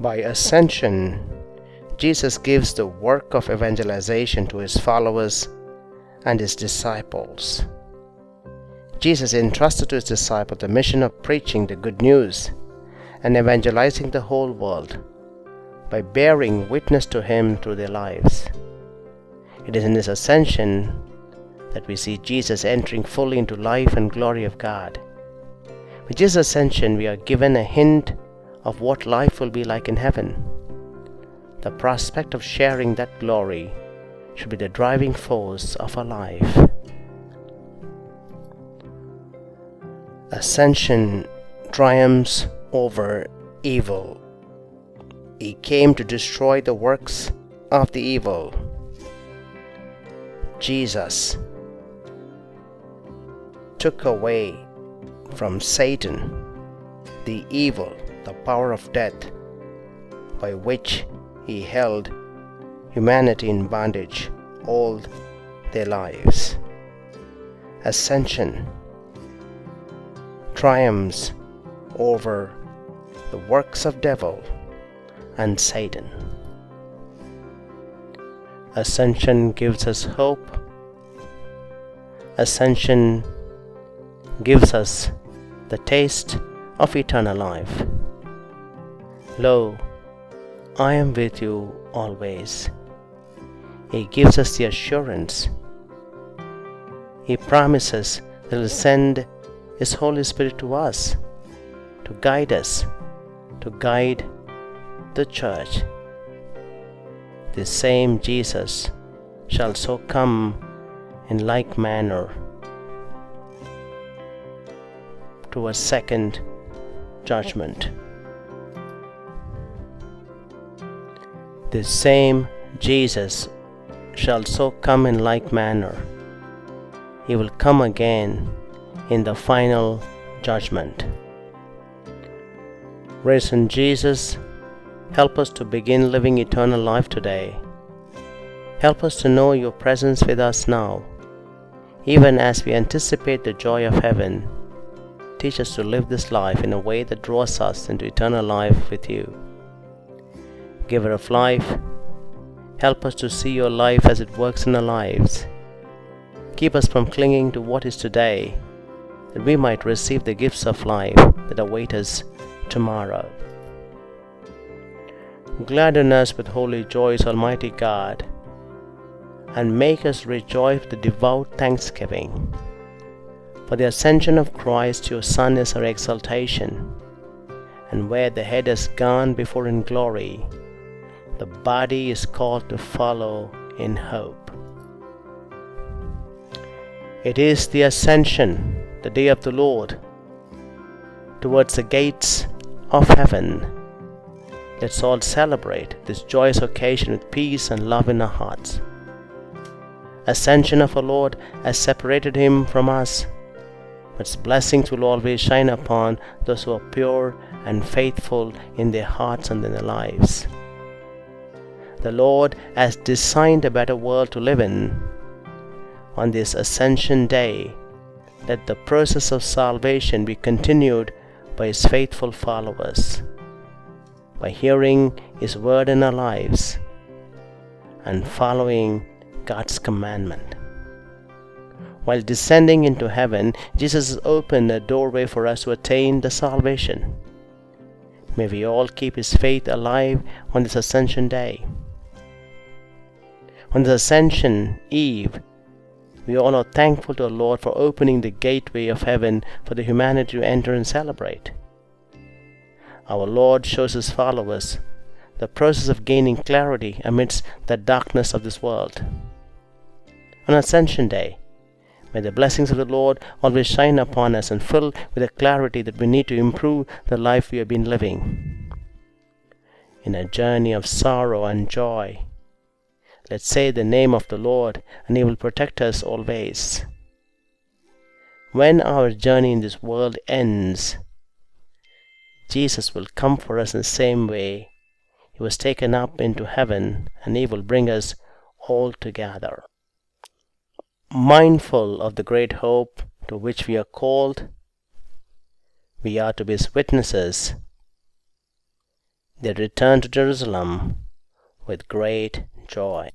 By Ascension, Jesus gives the work of evangelization to his followers and his disciples. Jesus entrusted to his disciples the mission of preaching the good news and evangelizing the whole world by bearing witness to him through their lives. It is in his ascension that we see Jesus entering fully into life and glory of God. With Jesus' ascension, we are given a hint of what life will be like in heaven. The prospect of sharing that glory should be the driving force of our life. Ascension triumphs over evil. He came to destroy the works of the evil. Jesus took away from Satan the evil, the power of death, by which he held humanity in bondage all their lives. Ascension triumphs over the works of devil and Satan. Ascension gives us hope. Ascension gives us the taste of eternal life. Lo, I am with you always. He gives us the assurance. He promises that He will send His Holy Spirit to us, to guide us, to guide the church. The same Jesus shall so come in like manner to a second judgment. The same Jesus shall so come in like manner. He will come again in the final judgment. Risen Jesus, help us to begin living eternal life today. Help us to know your presence with us now, even as we anticipate the joy of heaven. Teach us to live this life in a way that draws us into eternal life with you. Giver of life, help us to see your life as it works in our lives. Keep us from clinging to what is today, that we might receive the gifts of life that await us tomorrow. Gladden us with holy joys, Almighty God, and make us rejoice with the devout thanksgiving. For the ascension of Christ, your Son, is our exaltation, and where the head has gone before in glory, the body is called to follow in hope. It is the ascension, the day of the Lord, towards the gates of heaven. Let's all celebrate this joyous occasion with peace and love in our hearts. Ascension of our Lord has separated him from us, but his blessings will always shine upon those who are pure and faithful in their hearts and in their lives. The Lord has designed a better world to live in. On this Ascension Day, let the process of salvation be continued by His faithful followers, by hearing His word in our lives and following God's commandment. While descending into heaven, Jesus has opened a doorway for us to attain the salvation. May we all keep His faith alive on this Ascension Day. On this Ascension Eve, we all are thankful to our Lord for opening the gateway of heaven for the humanity to enter and celebrate. Our Lord shows His followers the process of gaining clarity amidst the darkness of this world. On Ascension Day, may the blessings of the Lord always shine upon us and fill with the clarity that we need to improve the life we have been living. In a journey of sorrow and joy, let's say the name of the Lord, and He will protect us always. When our journey in this world ends, Jesus will come for us in the same way. He was taken up into heaven, and He will bring us all together. Mindful of the great hope to which we are called, we are to be His witnesses. they returned to Jerusalem with great joy.